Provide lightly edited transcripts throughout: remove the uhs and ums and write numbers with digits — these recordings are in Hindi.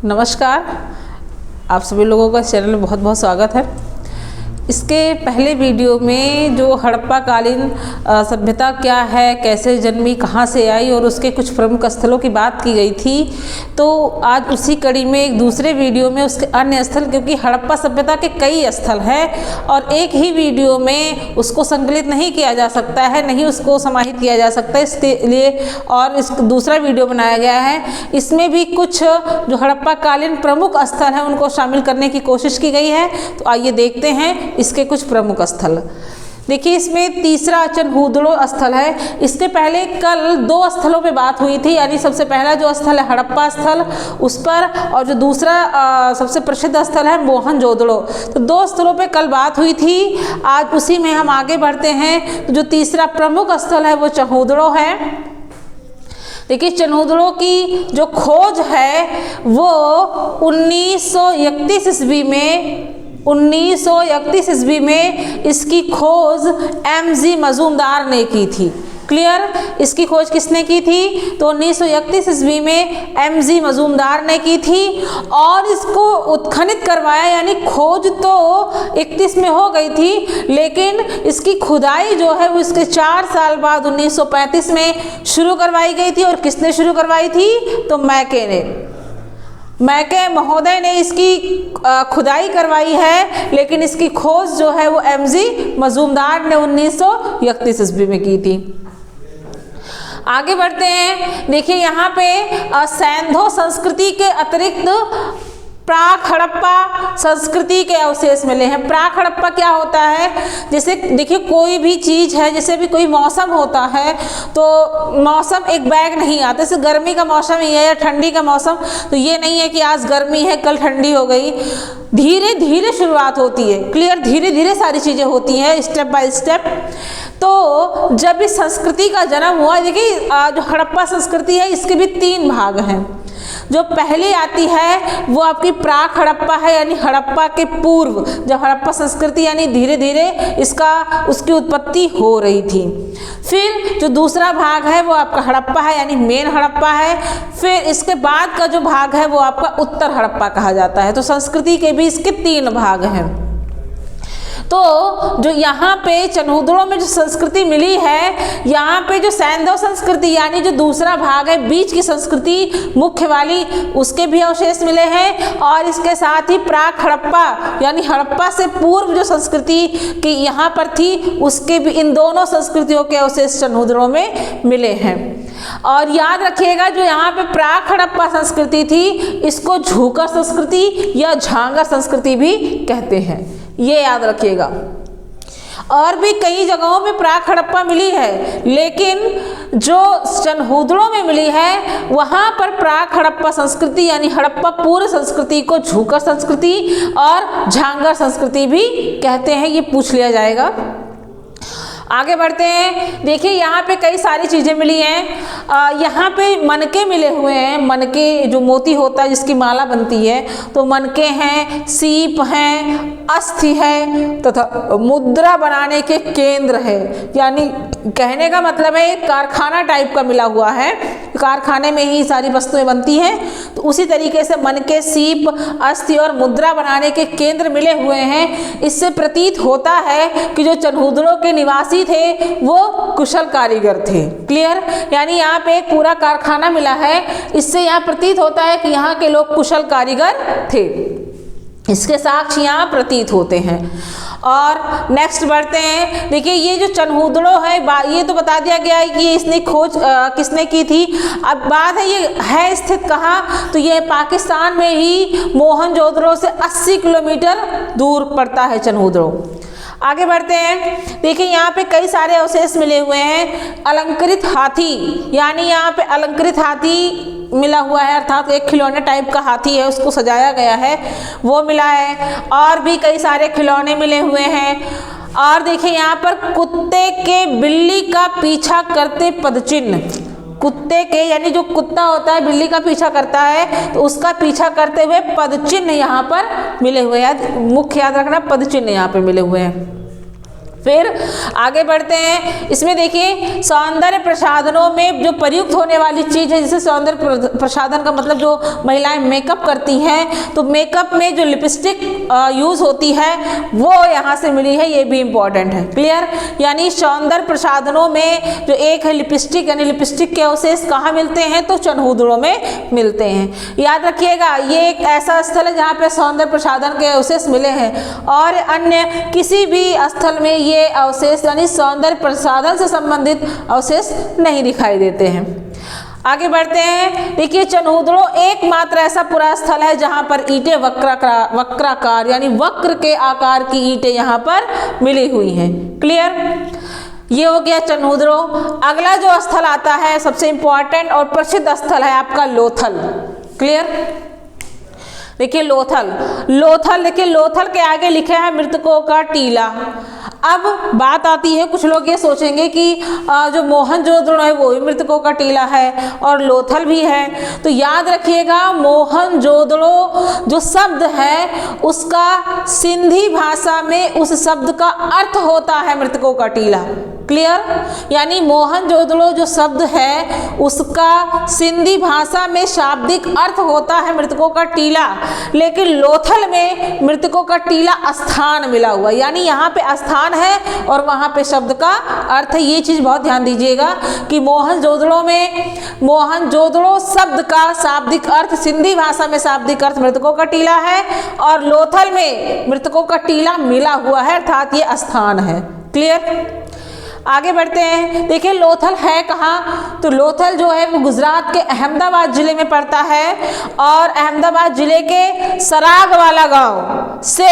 नमस्कार, आप सभी लोगों का चैनल में बहुत बहुत स्वागत है। इसके पहले वीडियो में जो हड़प्पा कालीन सभ्यता क्या है, कैसे जन्मी, कहाँ से आई और उसके कुछ प्रमुख स्थलों की बात की गई थी, तो आज उसी कड़ी में एक दूसरे वीडियो में उसके अन्य स्थल, क्योंकि हड़प्पा सभ्यता के कई स्थल हैं और एक ही वीडियो में उसको संकलित नहीं किया जा सकता है, नहीं उसको समाहित किया जा सकता है, इसके लिए और इस दूसरा वीडियो बनाया गया है। इसमें भी कुछ जो हड़प्पा कालीन प्रमुख स्थल हैं उनको शामिल करने की कोशिश की गई है। तो आइए देखते हैं इसके कुछ प्रमुख स्थल। देखिए, इसमें तीसरा चनहूदड़ो स्थल है। इसके पहले कल दो स्थलों पे बात हुई थी, यानी सबसे पहला जो स्थल है हड़प्पा स्थल उस पर, और जो दूसरा सबसे प्रसिद्ध स्थल है मोहनजोदड़ो। तो दो स्थलों पे कल बात हुई थी, आज उसी में हम आगे बढ़ते हैं। तो जो तीसरा प्रमुख स्थल है वो चनहूदड़ो है। देखिए, चनहूदड़ो की जो खोज है वो 1931 ईस्वी में इसकी खोज एम.जी. मजूमदार ने की थी। क्लियर? इसकी खोज किसने की थी? तो 1931 ईस्वी में एम.जी. मजूमदार ने की थी और इसको उत्खनित करवाया, यानी खोज तो 31 में हो गई थी, लेकिन इसकी खुदाई जो है वो इसके 4 साल बाद 1935 में शुरू करवाई गई थी। और किसने शुरू करवाई थी? तो मैके महोदय ने इसकी खुदाई करवाई है, लेकिन इसकी खोज जो है वो एम.जी. मजूमदार ने 1931 ईस्वी में की थी। आगे बढ़ते हैं। देखिए, यहाँ पे सैंधो संस्कृति के अतिरिक्त प्राक हड़प्पा संस्कृति के अवशेष मिले हैं। प्राक हड़प्पा क्या होता है? जैसे देखिए, कोई भी चीज़ है, जैसे भी कोई मौसम होता है तो मौसम एक बैग नहीं आता। जैसे गर्मी का मौसम ही है या ठंडी का मौसम, तो ये नहीं है कि आज गर्मी है कल ठंडी हो गई। धीरे धीरे शुरुआत होती है। क्लियर? धीरे धीरे सारी चीज़ें होती हैं, स्टेप बाय स्टेप। तो जब इस संस्कृति का जन्म हुआ, देखिए जो हड़प्पा संस्कृति है इसके भी 3 भाग हैं। जो पहली आती है वो आपकी प्राक हड़प्पा है, यानी हड़प्पा के पूर्व, जब हड़प्पा संस्कृति यानी धीरे धीरे उसकी उत्पत्ति हो रही थी। फिर जो दूसरा भाग है वो आपका हड़प्पा है, यानी मेन हड़प्पा है। फिर इसके बाद का जो भाग है वो आपका उत्तर हड़प्पा कहा जाता है। तो संस्कृति के भी इसके 3 भाग हैं। तो जो यहाँ पे चनहूदड़ो में जो संस्कृति मिली है, यहाँ पे जो सैंधव संस्कृति यानी जो दूसरा भाग है, बीच की संस्कृति मुख्य वाली, उसके भी अवशेष मिले हैं। और इसके साथ ही प्राक हड़प्पा यानी हड़प्पा से पूर्व जो संस्कृति की यहाँ पर थी, उसके भी, इन दोनों संस्कृतियों के अवशेष चनहूदड़ो में मिले हैं। और याद रखिएगा, जो यहाँ पे प्राक हड़प्पा संस्कृति थी इसको झूकर संस्कृति या झांगा संस्कृति भी कहते हैं, ये याद रखिएगा। और भी कई जगहों पे प्राक हड़प्पा मिली है, लेकिन जो चनहूदड़ो में मिली है वहाँ पर प्राक हड़प्पा संस्कृति यानी हड़प्पा पूर्व संस्कृति को झूकर संस्कृति और झांगर संस्कृति भी कहते हैं। ये पूछ लिया जाएगा। आगे बढ़ते हैं। देखिए, यहाँ पे कई सारी चीज़ें मिली हैं। यहाँ पे मनके मिले हुए हैं। मनके जो मोती होता है जिसकी माला बनती है, तो मनके हैं, सीप हैं, अस्थि है तथा मुद्रा बनाने के केंद्र है। यानी कहने का मतलब है एक कारखाना टाइप का मिला हुआ है, कारखाने में ही सारी वस्तुएं बनती हैं। तो उसी तरीके से मनके, सीप, अस्थि और मुद्रा बनाने के केंद्र मिले हुए हैं। इससे प्रतीत होता है कि जो चनहूदड़ो के निवासी थे वो कुशल कारीगर थे। क्लियर? यानी यहाँ पे एक पूरा कारखाना मिला है, इससे यहाँ प्रतीत होता है कि यहाँ के लोग कुशल कारीगर थे। इसके साक्ष्य यहाँ प्रतीत होते हैं। और नेक्स्ट बढ़ते हैं। देखिए, ये जो चनहूदड़ो है ये तो बता दिया गया है कि इसने खोज किसने की थी। अब बात है ये है स्थित कहाँ, तो ये पाकिस्तान में ही मोहनजोदड़ो से 80 किलोमीटर दूर पड़ता है चनहूदड़ो। आगे बढ़ते हैं। देखिए, यहाँ पे कई सारे अवशेष मिले हुए हैं। अलंकृत हाथी, यानी यहाँ पे अलंकृत हाथी मिला हुआ है, अर्थात एक खिलौने टाइप का हाथी है, उसको सजाया गया है, वो मिला है। और भी कई सारे खिलौने मिले हुए हैं। और देखिए, यहाँ पर कुत्ते के बिल्ली का पीछा करते पदचिन्ह, कुत्ते के यानी जो कुत्ता होता है बिल्ली का पीछा करता है, तो उसका पीछा करते हुए पदचिन्ह यहाँ पर मिले हुए हैं। मुख्य याद रखना, पदचिन्ह यहाँ पे मिले हुए हैं। फिर आगे बढ़ते हैं, इसमें देखिए सौंदर्य प्रसाधनों में जो प्रयुक्त होने वाली चीज़ है, जिसे सौंदर्य प्रसाधन का मतलब जो महिलाएं मेकअप करती हैं, तो मेकअप में जो लिपस्टिक यूज़ होती है वो यहाँ से मिली है, ये भी इम्पॉर्टेंट है। क्लियर? यानी सौंदर्य प्रसाधनों में जो एक है लिपस्टिक, यानी लिपस्टिक के अवशेष कहाँ मिलते हैं, तो चनहूदड़ों में मिलते हैं। याद रखिएगा, ये एक ऐसा स्थल है जहाँ पे सौंदर्य प्रसाधन के अवशेष मिले हैं और अन्य किसी भी स्थल में ये अवशेष यानी सौंदर्य प्रसाधन से संबंधित अवशेष नहीं दिखाई देते हैं। आगे बढ़ते हैं, देखिए चनहूदड़ों एकमात्र ऐसा पूरा स्थल है जहां पर ईंटें वक्राकार यानी वक्र के आकार की ईंटें यहां पर मिली हुई हैं। क्लियर? ये हो गया चनहूदड़ों। अगला जो स्थल आता है सबसे इंपॉर्टेंट और प्रसिद्ध स्थल है आपका लोथल। क्लियर? देखिए लोथल देखिए लोथल के आगे लिखा है मृतकों का टीला। अब बात आती है, कुछ लोग ये सोचेंगे कि जो मोहनजोदड़ो है वो भी मृतकों का टीला है और लोथल भी है। तो याद रखिएगा, मोहनजोदड़ो जो शब्द है उसका सिंधी भाषा में उस शब्द का अर्थ होता है मृतकों का टीला। क्लियर? यानी मोहनजोदड़ो जो शब्द है उसका सिंधी भाषा में शाब्दिक अर्थ होता है मृतकों का टीला, लेकिन लोथल में मृतकों का टीला स्थान मिला हुआ, यानी यहाँ पे स्थान है और वहाँ पे शब्द का अर्थ है। ये चीज़ बहुत ध्यान दीजिएगा कि मोहनजोदड़ो में मोहनजोदड़ो शब्द का शाब्दिक अर्थ सिंधी भाषा में शाब्दिक अर्थ मृतकों का टीला है और लोथल में मृतकों का टीला मिला हुआ है, अर्थात ये स्थान है। क्लियर? आगे बढ़ते हैं, देखिए लोथल है कहाँ, तो लोथल जो है वो गुजरात के अहमदाबाद जिले में पड़ता है और अहमदाबाद जिले के सरागवाला गांव से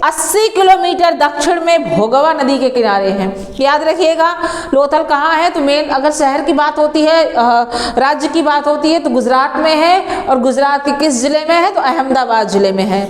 80 किलोमीटर दक्षिण में भोगवा नदी के किनारे है। याद रखिएगा, लोथल कहाँ है, तो मेन अगर शहर की बात होती है, राज्य की बात होती है तो गुजरात में है और गुजरात के किस जिले में है, तो अहमदाबाद जिले में है।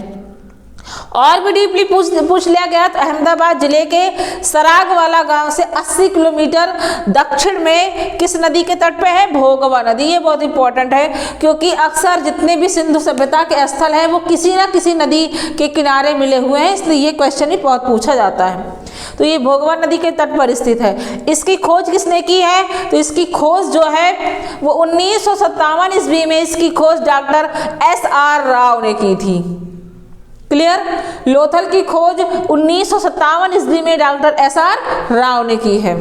और भी डीपली पूछ लिया गया तो अहमदाबाद जिले के सरागवाला गांव से 80 किलोमीटर दक्षिण में किस नदी के तट पे है, भोगवा नदी। ये बहुत इंपॉर्टेंट है क्योंकि अक्सर जितने भी सिंधु सभ्यता के स्थल है वो किसी ना किसी नदी के किनारे मिले हुए हैं, इसलिए ये क्वेश्चन भी बहुत पूछा जाता है। तो ये भोगवा नदी के तट पर स्थित है। इसकी खोज किसने की है, तो इसकी खोज जो है वो 1957 ईस्वी में इसकी खोज डॉक्टर SR राव ने की थी। क्लियर? लोथल की खोज 1957 ईस्वी में डॉक्टर SR राव ने की है।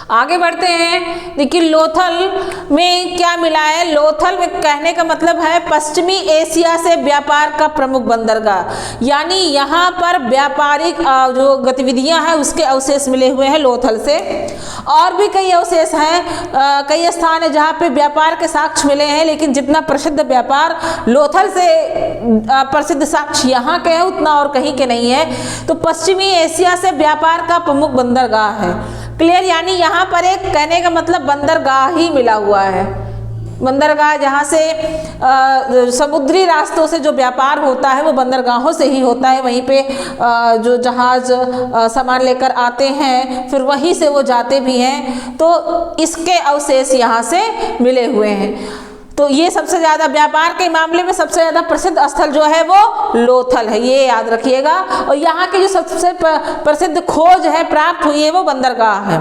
आगे बढ़ते हैं, देखिए लोथल में क्या मिला है, लोथल में कहने का मतलब है पश्चिमी एशिया से व्यापार का प्रमुख बंदरगाह, यानी यहाँ पर व्यापारिक जो गतिविधियाँ हैं उसके अवशेष मिले हुए हैं लोथल से। और भी कई अवशेष हैं, कई स्थान है जहाँ पे व्यापार के साक्ष्य मिले हैं, लेकिन जितना प्रसिद्ध व्यापार लोथल से प्रसिद्ध साक्ष्य यहाँ के हैं उतना और कहीं के नहीं है। तो पश्चिमी एशिया से व्यापार का प्रमुख बंदरगाह है। क्लियर? यानी यहाँ पर एक कहने का मतलब बंदरगाह ही मिला हुआ है, बंदरगाह जहाँ से समुद्री रास्तों से जो व्यापार होता है वो बंदरगाहों से ही होता है। वहीं पे जो जहाज सामान लेकर आते हैं फिर वहीं से वो जाते भी हैं, तो इसके अवशेष यहाँ से मिले हुए हैं। तो ये सबसे ज़्यादा व्यापार के मामले में सबसे ज़्यादा प्रसिद्ध स्थल जो है वो लोथल है, ये याद रखिएगा। और यहाँ की जो सबसे प्रसिद्ध खोज है प्राप्त हुई है वो बंदरगाह है।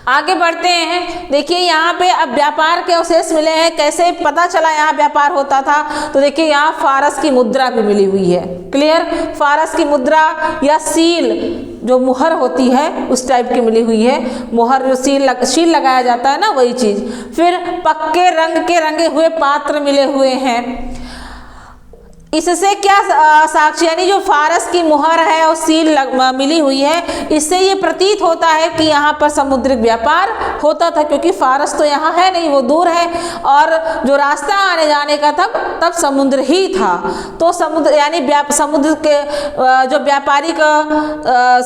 आगे बढ़ते हैं, देखिए यहाँ पे अब व्यापार के अवशेष मिले हैं। कैसे पता चला यहाँ व्यापार होता था, तो देखिए यहाँ फारस की मुद्रा भी मिली हुई है। क्लियर? फारस की मुद्रा या सील जो मुहर होती है उस टाइप की मिली हुई है, मुहर जो सील लगाया जाता है ना, वही चीज़। फिर पक्के रंग के रंगे हुए पात्र मिले हुए हैं। इससे क्या साक्ष्य, यानी जो फारस की मुहर है और सील मिली हुई है, इससे ये प्रतीत होता है कि यहाँ पर समुद्रिक व्यापार होता था, क्योंकि फारस तो यहाँ है नहीं, वो दूर है और जो रास्ता आने जाने का तब समुद्र ही था। तो समुद्र यानी समुद्र के जो व्यापारिक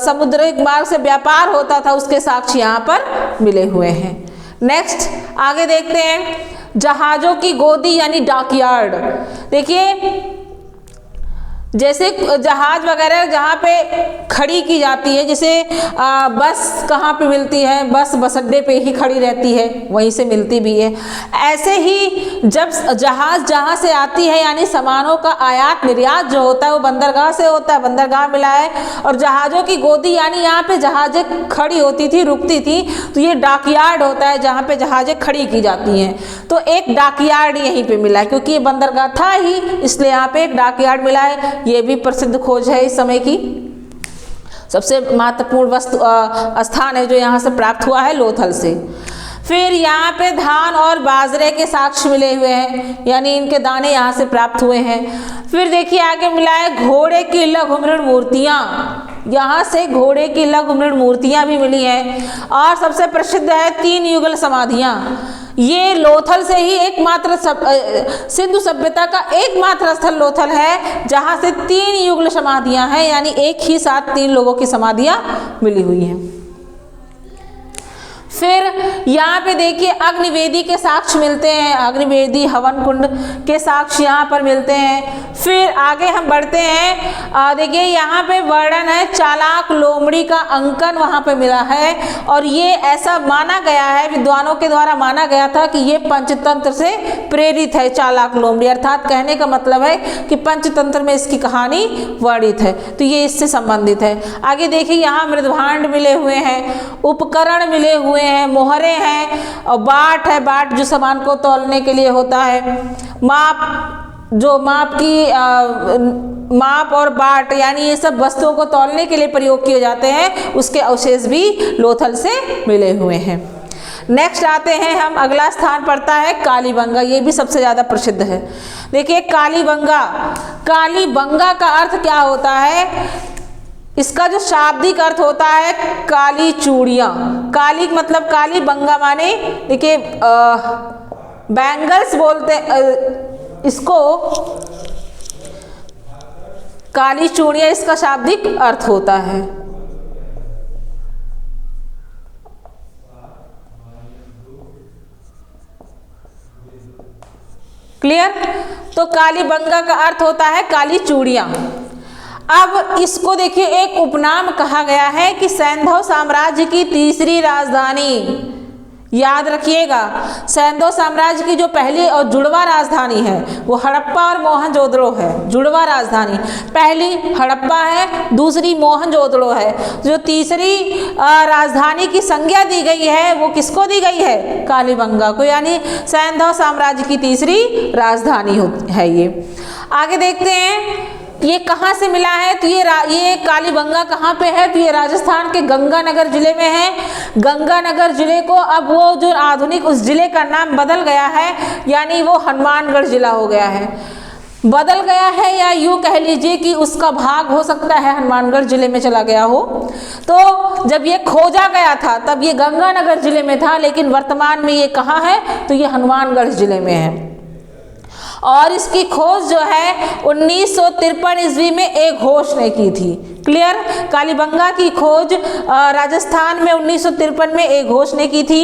समुद्रिक मार्ग से व्यापार होता था उसके साक्ष्य यहाँ पर मिले हुए हैं। नेक्स्ट आगे देखते हैं, जहाज़ों की गोदी यानी डॉकयार्ड। देखिए जैसे जहाज वगैरह जहाँ पे खड़ी की जाती है, जैसे बस कहाँ पे मिलती है, बस अड्डे पे ही खड़ी रहती है, वहीं से मिलती भी है। ऐसे ही जब जहाज जहाँ से आती है, यानी सामानों का आयात निर्यात जो होता है वो बंदरगाह से होता है, बंदरगाह मिला है। और जहाज़ों की गोदी यानी यहाँ पे जहाज़ें खड़ी होती थी, रुकती थी, तो ये डॉकयार्ड होता है जहाँ पे जहाज़ें खड़ी की जाती हैं। तो एक डॉकयार्ड यहीं पे मिला है, क्योंकि ये बंदरगाह था ही, इसलिए यहाँ पे एक डॉकयार्ड मिला है। ये भी प्रसिद्ध खोज है इस समय की। सबसे महत्वपूर्ण वस्तु स्थान है जो यहाँ से प्राप्त हुआ है लोथल से। फिर यहाँ पे धान और बाजरे के साक्ष्य मिले हुए हैं, यानी इनके दाने यहाँ से प्राप्त हुए हैं। फिर देखिए आगे मिला है घोड़े की लघु मृण मूर्तियाँ, यहाँ से घोड़े की लघु मृण मूर्तियाँ भी मिली हैं। और सबसे प्रसिद्ध है 3 युगल समाधियाँ। ये लोथल से ही एकमात्र सिंधु सभ्यता का एकमात्र स्थल लोथल है जहाँ से 3 युगल समाधियाँ हैं, यानी एक ही साथ 3 लोगों की समाधियाँ मिली हुई हैं। फिर यहाँ पे देखिए अग्निवेदी के साक्ष्य मिलते हैं, अग्निवेदी हवन कुंड के साक्ष्य यहाँ पर मिलते हैं। फिर आगे हम बढ़ते हैं, देखिए यहाँ पे वर्णन है चालाक लोमड़ी का अंकन वहाँ पे मिला है। और ये ऐसा माना गया है, विद्वानों के द्वारा माना गया था कि ये पंचतंत्र से प्रेरित है चालाक लोमड़ी, अर्थात कहने का मतलब है कि पंचतंत्र में इसकी कहानी वर्णित है, तो ये इससे संबंधित है। आगे देखिए यहाँ मृदभांड मिले हुए हैं, उपकरण मिले हुए हैं, मोहरे हैं, और बाट है, बाट जो सामान को तौलने के लिए होता है, माप जो माप और बाट यानी ये सब वस्तुओं को तौलने के लिए प्रयोग किए जाते हैं, उसके अवशेष भी लोथल से मिले हुए हैं। नेक्स्ट आते हैं हम, अगला स्थान पड़ता है कालीबंगा, ये भी सबसे ज़्यादा प्रसिद्ध है। देखिए कालीबंगा, कालीबंगा का अर्थ क्या होता है? इसका जो शाब्दिक अर्थ होता है काली चूड़ियाँ। काली मतलब काली, बंगा माने देखिए बैंगल्स बोलते इसको, काली चूड़ियाँ इसका शाब्दिक अर्थ होता है। क्लियर? तो कालीबंगा का अर्थ होता है काली चूड़ियाँ। अब इसको देखिए एक उपनाम कहा गया है कि सैंधव साम्राज्य की तीसरी राजधानी। याद रखिएगा, सैंधव साम्राज्य की जो पहली और जुड़वा राजधानी है वो हड़प्पा और मोहनजोदड़ो है। जुड़वा राजधानी पहली हड़प्पा है, दूसरी मोहनजोदड़ो है। जो तीसरी राजधानी की संज्ञा दी गई है वो किसको दी गई है? कालीबंगा को, यानी सैंधव साम्राज्य की तीसरी राजधानी है ये। आगे देखते हैं ये कहाँ से मिला है, तो ये कालीबंगा कहाँ पे है? तो ये राजस्थान के गंगानगर जिले में है। गंगानगर जिले को अब वो जो आधुनिक उस जिले का नाम बदल गया है, यानी वो हनुमानगढ़ जिला हो गया है। बदल गया है या यूँ कह लीजिए कि उसका भाग हो सकता है हनुमानगढ़ जिले में चला गया हो। तो जब ये खोजा गया था तब ये गंगानगर जिले में था, लेकिन वर्तमान में ये कहाँ है? तो ये हनुमानगढ़ जिले में है। और इसकी खोज जो है 1953 ईस्वी में एक घोष ने की थी। क्लियर? कालीबंगा की खोज राजस्थान में 1953 में एक घोष ने की थी।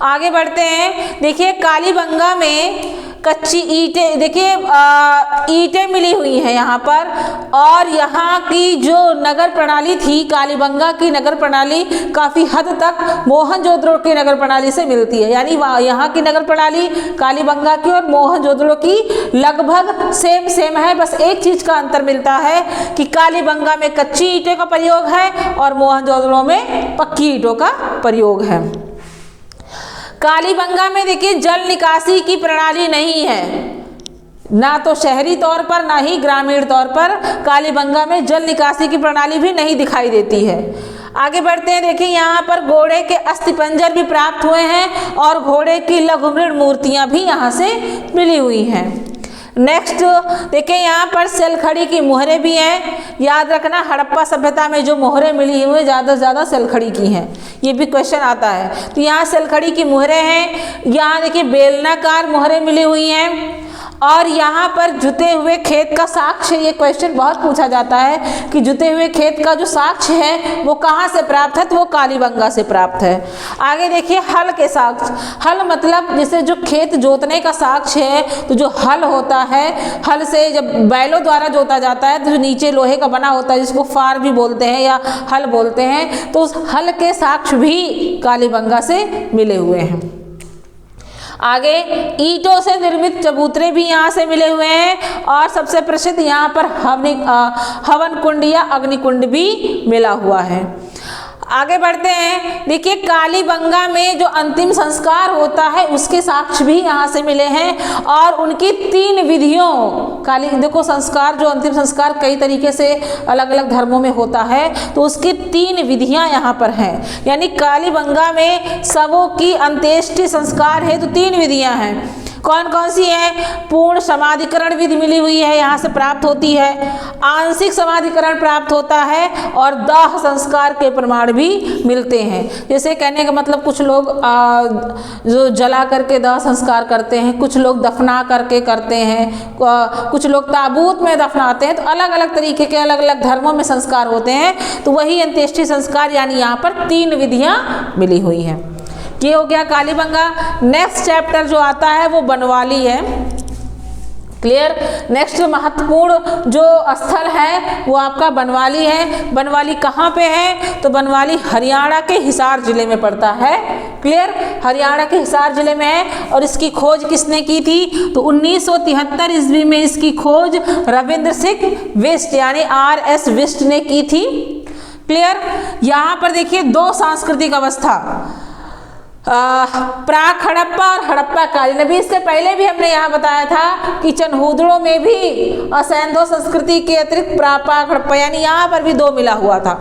आगे बढ़ते हैं, देखिए कालीबंगा में कच्ची ईंटें, देखिए ईंटें मिली हुई हैं यहाँ पर। और यहाँ की जो नगर प्रणाली थी, कालीबंगा की नगर प्रणाली काफ़ी हद तक मोहनजोदड़ो की नगर प्रणाली से मिलती है, यानी यहाँ की नगर प्रणाली कालीबंगा की और मोहनजोदड़ो की लगभग सेम है। बस एक चीज़ का अंतर मिलता है कि कालीबंगा में कच्ची ईंटों का प्रयोग है और मोहनजोदड़ो में पक्की ईंटों का प्रयोग है। कालीबंगा में देखिए जल निकासी की प्रणाली नहीं है, ना तो शहरी तौर पर ना ही ग्रामीण तौर पर कालीबंगा में जल निकासी की प्रणाली भी नहीं दिखाई देती है। आगे बढ़ते हैं, देखिए यहाँ पर घोड़े के अस्थिपंजर भी प्राप्त हुए हैं और घोड़े की लघु मृण मूर्तियाँ भी यहाँ से मिली हुई हैं। नेक्स्ट देखिए यहाँ पर सेलखड़ी की मोहरें भी हैं। याद रखना हड़प्पा सभ्यता में जो मोहरें मिली हुई ज़्यादा से ज़्यादा सेलखड़ी की हैं, ये भी क्वेश्चन आता है। तो यहाँ सेलखड़ी की मोहरें हैं। यहाँ देखिए बेलनाकार मोहरें मिली हुई हैं। और यहाँ पर जुते हुए खेत का साक्ष्य, ये क्वेश्चन बहुत पूछा जाता है कि जुते हुए खेत का जो साक्ष्य है वो कहाँ से प्राप्त है, तो वो कालीबंगा से प्राप्त है। आगे देखिए हल के साक्ष्य। हल मतलब जैसे जो खेत जोतने का साक्ष्य है, तो जो हल होता है, हल से जब बैलों द्वारा जोता जाता है तो जो नीचे लोहे का बना होता है जिसको फार भी बोलते हैं या हल बोलते हैं, तो उस हल के साक्ष्य भी कालीबंगा से मिले हुए हैं। आगे ईंटों से निर्मित चबूतरे भी यहाँ से मिले हुए हैं और सबसे प्रसिद्ध यहाँ पर हवन कुंड या अग्निकुंड भी मिला हुआ है। आगे बढ़ते हैं। देखिए कालीबंगा में जो अंतिम संस्कार होता है उसके साक्ष्य भी यहाँ से मिले हैं और उनकी 3 विधियों, देखो संस्कार जो अंतिम संस्कार कई तरीके से अलग अलग धर्मों में होता है, तो उसकी 3 विधियाँ यहाँ पर हैं। यानी कालीबंगा में शवों की अंत्येष्टि संस्कार है तो 3 विधियाँ हैं। कौन कौन सी है? पूर्ण समाधिकरण विधि मिली हुई है, यहाँ से प्राप्त होती है। आंशिक समाधिकरण प्राप्त होता है और दाह संस्कार के प्रमाण भी मिलते हैं। जैसे कहने का मतलब कुछ लोग जो जला करके दाह संस्कार करते हैं, कुछ लोग दफना करके करते हैं, कुछ लोग ताबूत में दफनाते हैं, तो अलग अलग तरीके के अलग अलग धर्मों में संस्कार होते हैं। तो वही अंत्येष्टि संस्कार यानी यहाँ पर 3 विधियाँ मिली हुई हैं। ये हो गया कालीबंगा। नेक्स्ट चैप्टर जो आता है वो बनवाली है। क्लियर। नेक्स्ट महत्वपूर्ण जो स्थल है वो आपका बनवाली है। बनवाली कहाँ पे है? तो बनवाली हरियाणा के हिसार जिले में पड़ता है। क्लियर। हरियाणा के हिसार जिले में है और इसकी खोज किसने की थी? तो 1973 ईस्वी में इसकी खोज रविंद्र सिंह बिष्ट यानी RS बिष्ट ने की थी। क्लियर। यहाँ पर देखिए 2 सांस्कृतिक अवस्था, प्राक हड़प्पा और हड़प्पा कालीन। अभी इससे पहले भी हमने यहाँ बताया था कि चनहूदड़ों में भी असैंधो संस्कृति के अतिरिक्त प्राक हड़प्पा यानी यहाँ पर भी 2 मिला हुआ था।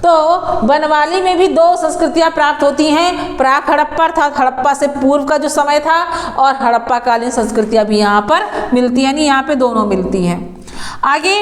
तो बनवाली में भी 2 संस्कृतियाँ प्राप्त होती हैं। प्राक हड़प्पा अर्थात हड़प्पा से पूर्व का जो समय था और हड़प्पा कालीन संस्कृतियाँ भी यहाँ पर मिलती हैं, यानी यहाँ पे दोनों मिलती हैं। आगे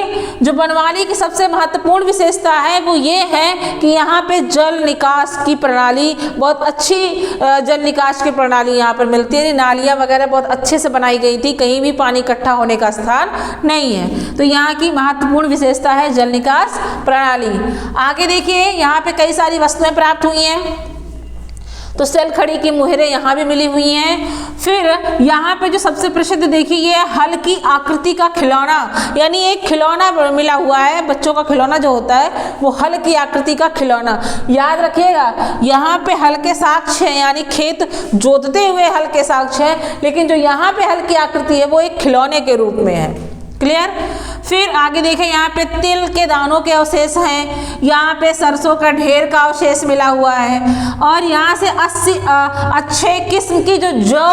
जो बनवाली की सबसे महत्वपूर्ण विशेषता है वो ये है कि यहाँ पे जल निकास की प्रणाली, बहुत अच्छी जल निकास की प्रणाली यहाँ पर मिलती है। नालियाँ वगैरह बहुत अच्छे से बनाई गई थी, कहीं भी पानी इकट्ठा होने का स्थान नहीं है। तो यहाँ की महत्वपूर्ण विशेषता है जल निकास प्रणाली। आगे देखिए यहाँ पे कई सारी वस्तुएं प्राप्त हुई हैं। तो सेलखड़ी की मुहरें यहाँ भी मिली हुई हैं। फिर यहाँ पे जो सबसे प्रसिद्ध देखिए ये हल की आकृति का खिलौना, यानी एक खिलौना मिला हुआ है। बच्चों का खिलौना जो होता है वो हल की आकृति का खिलौना। याद रखिएगा यहाँ पे हल के साक्ष्य है, यानी खेत जोतते हुए हल के साक्ष्य है, लेकिन जो यहाँ पे हल की आकृति है वो एक खिलौने के रूप में है। क्लियर। फिर आगे देखें यहाँ पे तिल के दानों के अवशेष हैं, यहाँ पे सरसों का ढेर का अवशेष मिला हुआ है और यहाँ से 80 अच्छे किस्म की जो जौ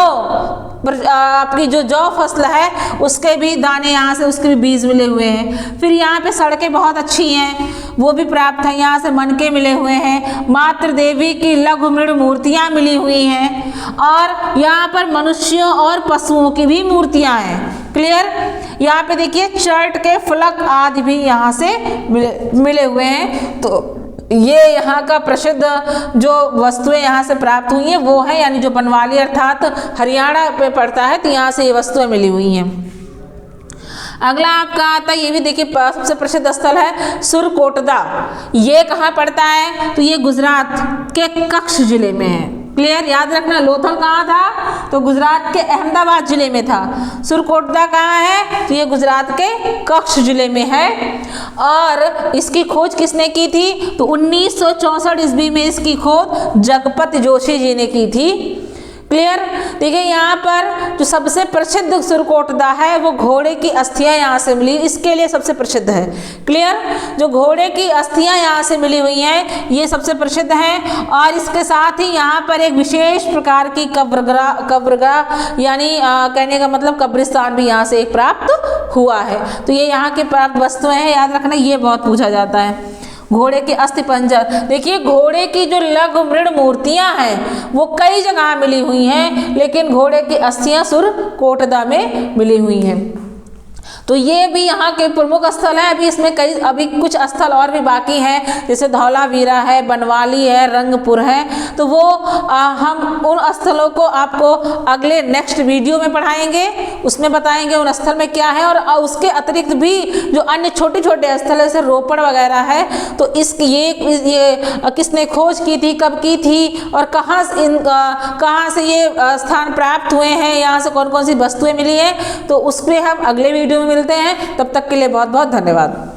आपकी जो जौ फसल है उसके भी दाने यहाँ से, उसके भी बीज मिले हुए हैं। फिर यहाँ पे सड़कें बहुत अच्छी हैं वो भी प्राप्त है। यहाँ से मनके मिले हुए हैं। मातृ देवी की लघु मृण मूर्तियाँ मिली हुई हैं और यहाँ पर मनुष्यों और पशुओं की भी मूर्तियाँ हैं। क्लियर। यहाँ पे देखिए चर्ट के फलक आदि भी यहाँ से मिले हुए हैं। तो ये यहाँ का प्रसिद्ध जो वस्तुएं यहाँ से प्राप्त हुई हैं वो है, यानी जो बनवाली अर्थात हरियाणा पे पड़ता है, तो यहाँ से ये वस्तुएं मिली हुई हैं। अगला आपका आता है, ये भी देखिए सबसे प्रसिद्ध स्थल है सुरकोटदा। ये कहाँ पड़ता है? तो ये गुजरात के कच्छ जिले में है। क्लियर। याद रखना लोथल कहाँ था? तो गुजरात के अहमदाबाद जिले में था। सुरकोटदा कहाँ है? तो ये गुजरात के कच्छ जिले में है और इसकी खोज किसने की थी? तो 1964 ईस्वी में इसकी खोज जगपत जोशी जी ने की थी। क्लियर। देखिए यहाँ पर जो सबसे प्रसिद्ध सुरकोटदा है वो घोड़े की अस्थियाँ यहाँ से मिली, इसके लिए सबसे प्रसिद्ध है। क्लियर। जो घोड़े की अस्थियाँ यहाँ से मिली हुई हैं ये सबसे प्रसिद्ध हैं और इसके साथ ही यहाँ पर एक विशेष प्रकार की कब्रगाह यानी कहने का मतलब कब्रिस्तान भी यहाँ से एक प्राप्त हुआ है। तो ये यहाँ के प्राप्त वस्तुएं हैं, याद रखना ये बहुत पूछा जाता है। घोड़े के अस्थि पंजर, देखिए घोड़े की जो लघु मृण मूर्तियां हैं वो कई जगह मिली हुई हैं, लेकिन घोड़े की अस्थियां सुरकोटदा में मिली हुई हैं। तो ये भी यहाँ के प्रमुख स्थल हैं। अभी कुछ स्थल और भी बाकी हैं, जैसे धौलावीरा है, बनवाली है, रंगपुर है। तो वो हम उन स्थलों को आपको अगले नेक्स्ट वीडियो में पढ़ाएंगे, उसमें बताएंगे उन स्थल में क्या है। और उसके अतिरिक्त भी जो अन्य छोटे छोटे स्थल है जैसे रोपड़ वगैरह है, तो ये किसने खोज की थी, कब की थी, और कहाँ से ये स्थान प्राप्त हुए हैं, यहाँ से कौन कौन सी वस्तुएं मिली हैं, तो उसमें हम अगले वीडियो में मिलते हैं। तब तक के लिए बहुत बहुत धन्यवाद।